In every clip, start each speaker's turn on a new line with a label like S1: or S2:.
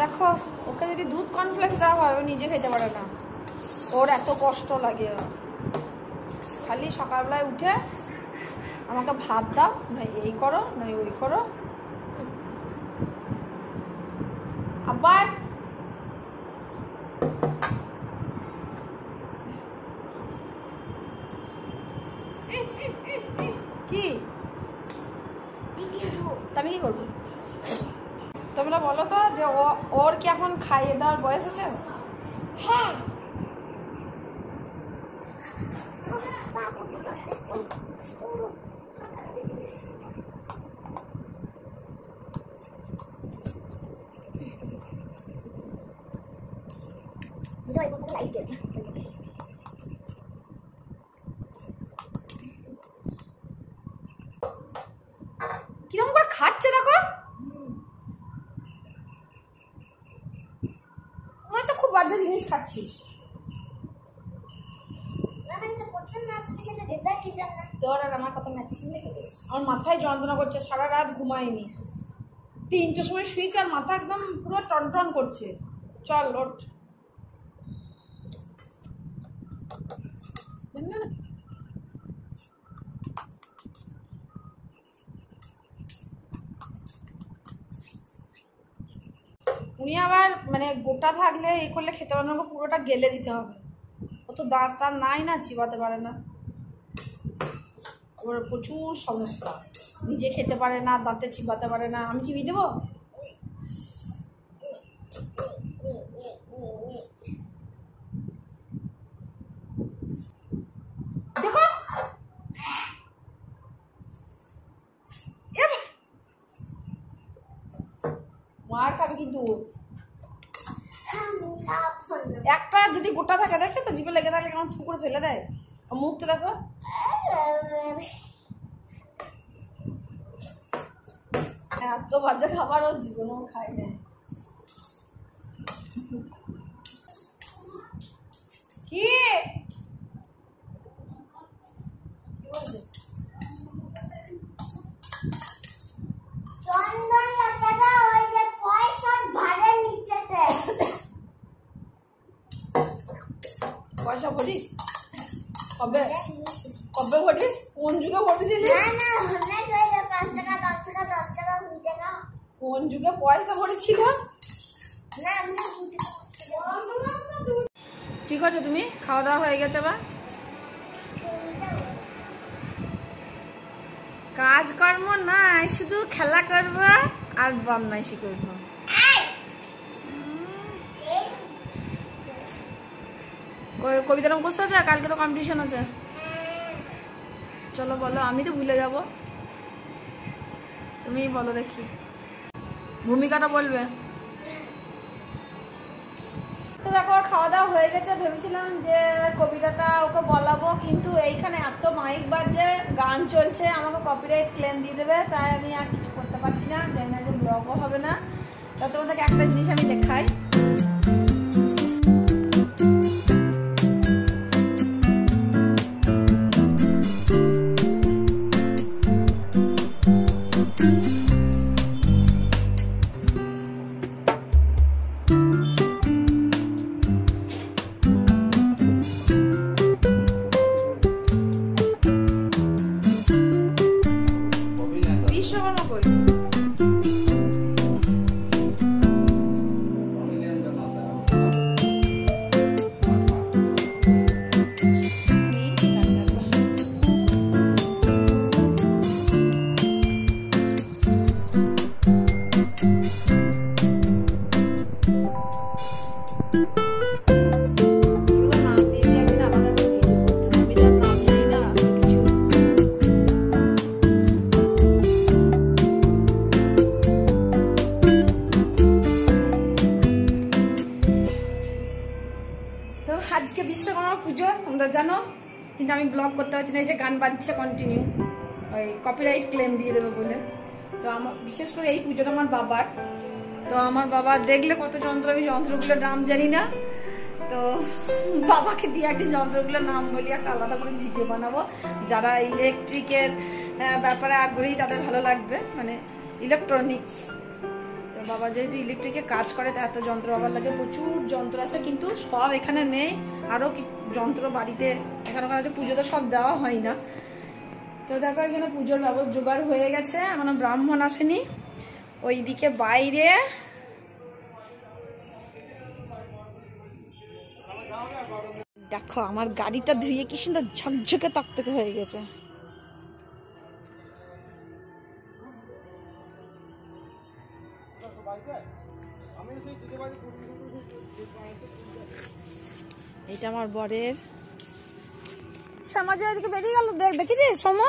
S1: দেখো ওকে যদি দুধ কর্নফ্লেক্স দেওয়া হয় ও নিজে খেতে পারে না, ওর এত কষ্ট লাগে। খালি সকালবেলায় উঠে আমাকে ভাত দাও, নয় এই করো নয় ওই করো। আবার কি আমি কি করবো? তোমরা বলো তো যে ওর কি এখন খাইয়ে দেওয়ার বয়স আছে?
S2: হ্যাঁ
S1: কিরকম করে খাচ্ছে দেখো, মনে হচ্ছে খুব বাজে জিনিস খাচ্ছিস। তোর আর আমার কত ম্যাচিং দেখেছিস? আমার মাথায় যন্ত্রণা করছে, সারা রাত ঘুমাইনি, 3টের সময় শুয়েছি আর মাথা একদম পুরো টনটন করছে। চল ওঠ। উনি আবার মানে গোটা থাকলে এই করলে খেতে পারে না, পুরোটা গেলে দিতে হবে। ও তো দাঁত টান নাই না, চিবাতে পারে না, ওর প্রচুর সমস্যা। নিজে খেতে পারে না, দাঁতে চিবাতে পারে না। আমি চিবিয়ে দেবো? দেখো মার খাবে কিন্তু। একটা যদি গোটা থাকে দেখে তো জিভে লেগে থাকলে কেমন ঠুকুর ফেলে দেয়। মুখটা দেখো, এত বাজে খাবার ও জীবনেও খায় না। কি বলছে? পয়সা ভরিস? কবে কবে ভরিস? কোন যুগে ভরেছিলিস? কোন যুগে পয়সা ভরেছিল? কি করছো তুমি? খাওয়া দাওয়া হয়ে গেছে? বা কাজকর্ম নাই, শুধু খেলা করবো আর বদমাইশি করবো। কবিতাটা মুখস্থ আছে? কালকে তো কম্পিটিশন আছে। চলো বলো, আমি তো ভুলে যাব। তুমি বলো দেখি, ভূমিকাটা বলবে। তো দেখো ওর খাওয়া দাওয়া হয়ে গেছে। ভেবেছিলাম যে কবিতাটা ওকে বলাবো, কিন্তু এইখানে এত মাইক বাজে, গান চলছে, আমাকে কপিরাইট ক্লেম দিয়ে দেবে, তাই আমি আর কিছু করতে পারছি না। জানি না যে ব্লগও হবে না। তা তোমাদেরকে একটা জিনিস আমি দেখাই। আজকে বিশ্বকর্মা পুজো তোমরা জানো, কিন্তু আমি ব্লগ করতে পারছি না, এই যে গান বাজছে কন্টিনিউ, ওই কপিরাইট ক্লেম দিয়ে দেবে বলে। তো আমার বিশেষ করে এই পুজোটা আমার বাবার, তো আমার বাবা দেখলে কত যন্ত্র, আমি যন্ত্রগুলোর নাম জানি না, তো বাবাকে দিয়ে একদিন যন্ত্রগুলোর নাম বলি, একটা আলাদা করে ভিডিও বানাবো। যারা ইলেকট্রিকের ব্যাপারে আগ্রহী তাদের ভালো লাগবে, মানে ইলেকট্রনিক্স। তো তো বাবা যেহেতু ইলেকট্রিকে কাজ করে তা এত যন্ত্র বাবার লাগে, প্রচুর যন্ত্র আছে, কিন্তু সব এখানে নেই। আরও যন্ত্র বাড়িতে এখানে ওখানে আছে, পুজোতে সব দেওয়া হয় না। তো দেখো এখানে পুজোর ব্যবস্থা জোগাড় হয়ে গেছে, এখনো ব্রাহ্মণ আসেনি। ওইদিকে বাইরে দেখো আমার গাড়িটা ধুয়ে কি সুন্দর ঝকঝকে তকতকে হয়ে গেছে। এটা আমার বরের সমাজ এদিকে বেরিয়ে গেল, দেখেছিস সোমা?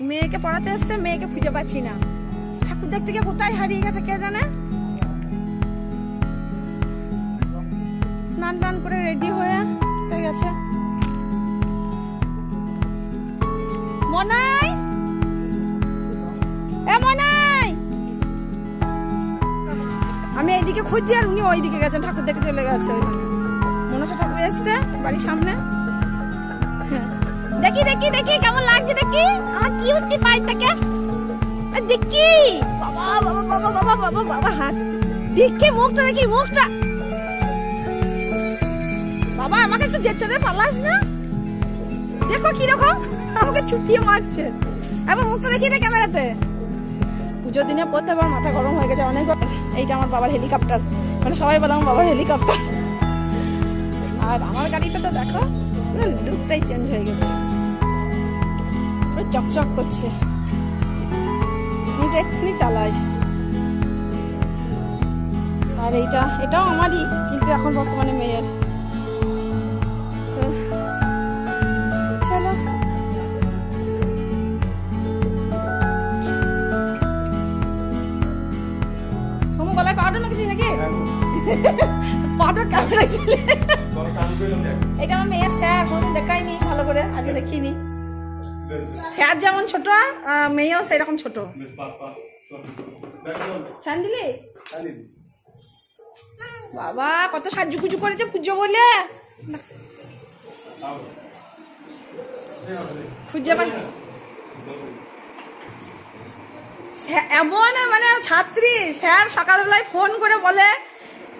S1: মেয়েকে পড়াতে এসছে, মেয়েকে খুঁজে পাচ্ছি না। ঠাকুর দেখতে গিয়ে কোথায় হারিয়ে গেছে কে জানে। স্নান টান করে রেডি হয়ে গেছে। মনাই, এ মনাই, আমি এইদিকে খুঁজছি আর উনি ওইদিকে গেছেন, ঠাকুর দেখে চলে গেছে। মনসা ঠাকুর এসছে বাড়ির সামনে। দেখি দেখি দেখি কেমন লাগছে, দেখি আমার কি উঠতে পাই তাকে দেখি। বাবা বাবা বাবা বাবা বাবা বাবা হাত দেখি, মুখটা দেখি, মুখটা। বাবা আমাকে একটু যেতে দে, পালাস না। দেখো কিরকম আমাকে ছুটিয়ে মারছে। এবার মুখটা দেখি না ক্যামেরাতে। পুজোর দিনে পড়তে আবার মাথা গরম হয়ে গেছে অনেক। এইটা আমার বাবার হেলিকপ্টার, মানে সবাই বলে আমার বাবার হেলিকপ্টার। আর আমার গাড়িটা তো দেখো পুরো লুকটাই চেঞ্জ হয়ে গেছে, পুরো চকচক করছে। নিজে এক্ষুনি চালাই। আর এটাও আমারই, কিন্তু এখন বর্তমানে মেয়ের। চলো সোমু গলায় পাউডার মেখেছি নাকি? পাউডার ক্যামেরা চলে। এটা আমার মেয়ের স্যার, কোনোদিন দেখাইনি ভালো করে, আজকে দেখিনি। স্যার যেমন ছোট, মেয়েও সেরকম ছোট। ফ্যান দিলি? বাবা কত সাজুগুজু করেছে পুজো বলে। খুঁজে পাই এমন, মানে ছাত্রী স্যার সকালবেলায় ফোন করে বলে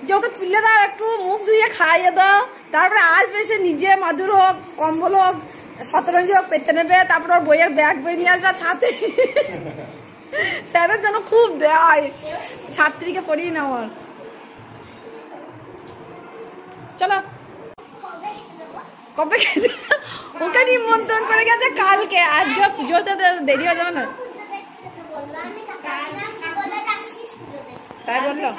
S1: যে ওকে তুলে দাও, একটু মুখ ধুয়ে খাইয়ে দাও, তারপরে আসবে সে নিজে মাদুর হোক কম্বল হোক শতরঞ্জি হোক পেতে নেবে, তারপর ওর বইয়ের ব্যাগ বই নিয়ে আসবে ছাতে। স্যারের জন্য খুব দেয়, ছাত্রীকে পড়িয়ে না আমার। চলো কবে খেতে, ওকে নিমন্ত্রণ করে গেছে কালকে, আজকে পুজোতে দেরি হয়ে যাবে না? তাই বললো।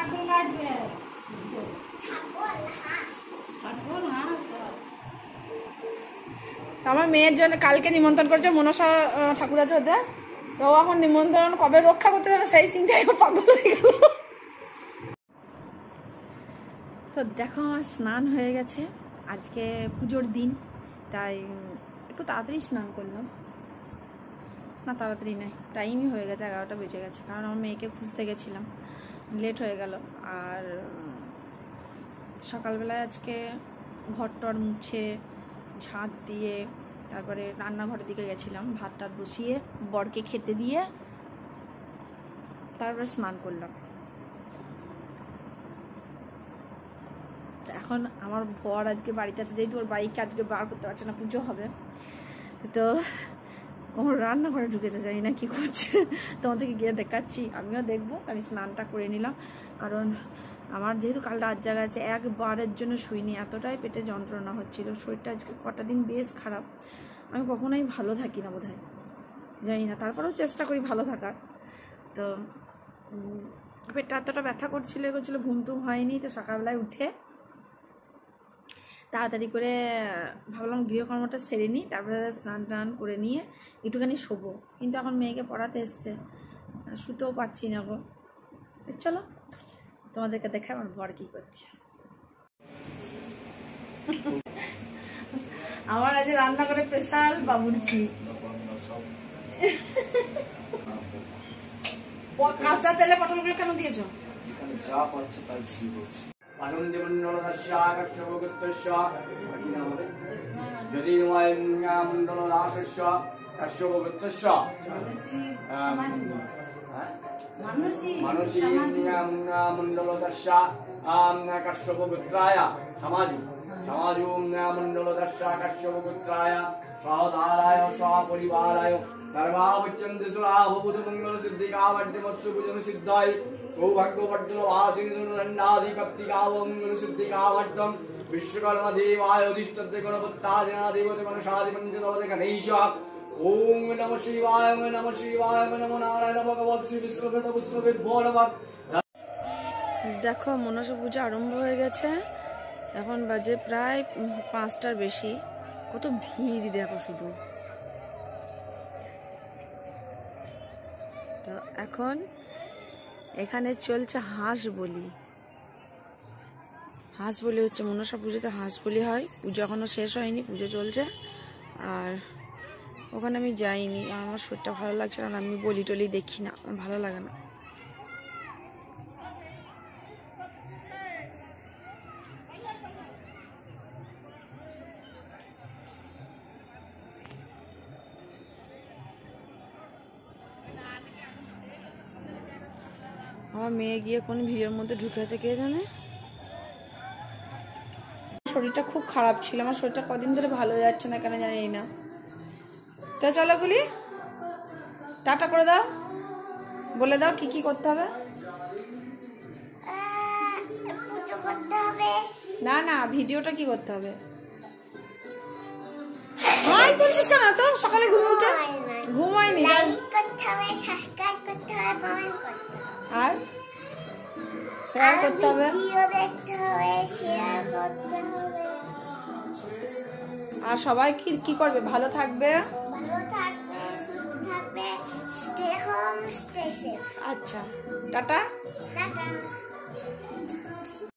S1: আমার মেয়ের জন্য কালকে নিমন্ত্রণ করেছে, মনসা ঠাকুর আছে ওদের, তো এখন নিমন্ত্রণ কবে রক্ষা করতে যাবে সেই চিন্তায় পাগল হয়ে গেল। তো দেখো আমার স্নান হয়ে গেছে, আজকে পুজোর দিন, তাই একটু তাড়াতাড়ি স্নান করলাম। না তাড়াতাড়ি নয়, টাইমই হয়ে গেছে, 11টা বেজে গেছে, কারণ আমার মেয়েকে খুঁজতে গেছিলাম, লেট হয়ে গেল। আর সকালবেলায় আজকে ঘর টর মুছে ঝাঁট দিয়ে তারপরে রান্নাঘরের দিকে গেছিলাম, ভাত টাত বসিয়ে বরকে খেতে দিয়ে তারপরে স্নান করলাম। এখন আমার বর আজকে বাড়িতে আছে, যেহেতু ওর বাইককে আজকে বার করতে পারছে না, পুজো হবে, তো ওর রান্নাঘরে ঢুকেছে, জানি না কি করছে, তোমাদেরকে গিয়ে দেখাচ্ছি, আমিও দেখবো। আমি স্নানটা করে নিলাম, কারণ আমার যেহেতু কাল রাত জাগা আছে, একবারের জন্য শুইনি, এতটাই পেটে যন্ত্রণা হচ্ছিল, শরীরটা আজকে কটা দিন বেশ খারাপ। আমি কখনোই ভালো থাকি না বোধহয়, জানি না, তারপরেও চেষ্টা করি ভালো থাকার। তো পেটটা এতটা ব্যথা করছিল, ঘুম টুম হয়নি, তো সকালবেলায় উঠে তাড়াতাড়ি করে ভাবলাম গৃহকর্মটা সেরে নিই, তারপরে স্নান টান করে নিয়ে একটুখানি শোবো, কিন্তু এখন মেয়েকে পড়াতে এসছে, শুতেও পাচ্ছি না গো। চলো তোমাদেরকে দেখে আমার বর কি করছে। আমার আজ রান্না করে স্পেশাল বাবুর্চি। কাঁচা তেলে পটলগুলো কেন দিয়েছো?
S2: যা পাচ্ছে তাই যদি কাশ্যপপুত্রস্য মানসী মণ্ডলদর্শ কাশ্যপপুত্রায় সমাজু মণ্ডলদর্শ কাশ্যপপুত্রায় সহদারায় সপরিবারায় सर्वावच्चन्ति सुराभूतमङ्गलसिद्धिकावड्यमस्सु भुजनसिद्धाय सौभाग्यवर्धनवासिनिधनुरन्नादिकप्तिकावङ्गलसिद्धिकावड्डं विश्वकर्मदेवाय उदिष्टद्य गणपत्तादिनादेवते मनसादिपञ्चदवते गणेश ॐ नमः शिवाय नमो नारायण भगवत् श्री विष्णुभो नमः।
S1: দেখো মনসা পূজা আরম্ভ হয়ে গেছে, এখন বাজে প্রায় 5টার বেশি। কত ভিড় দেখো শুধু। তো এখন এখানে চলছে হাঁস বলি হচ্ছে মনসা পুজোতে হাঁস বলি হয়। পুজো এখনো শেষ হয়নি, পুজো চলছে। আর ওখানে আমি যাইনি, আমার শরীরটা ভালো লাগছে না, আমি বলি টলি দেখি না, আমার ভালো লাগে না। আমার মেয়ে গিয়ে কোন ভিড়ের মধ্যে ঢুকে আছে কে জানে। শরীরটা খুব খারাপ ছিল, আমার শরীরটা কদিন ধরে ভালো যাচ্ছে না, কেন জানি না। তো চলো বলি, টাটা করে দাও, বলে দাও কি কি করতে হবে।
S3: পুজো করতে হবে
S1: না না, ভিডিওটা কি করতে হবে? ভাই তুলছিস কেন? তো সকালে ঘুম উঠে ঘুমাইনি।
S3: লাইক করতে হবে, সাবস্ক্রাইব করতে হবে, কমেন্ট করতে হবে,
S1: আর শেয়ার করতে হবে,
S3: ভিডিও দেখতে হবে, শেয়ার করতে হবে।
S1: আর সবাই কি করবে? ভালো থাকবে,
S3: ভালো থাকবে, সুস্থ থাকবে, স্টে হোম, স্টে সেফ।
S1: আচ্ছা টাটা।
S3: টাটা।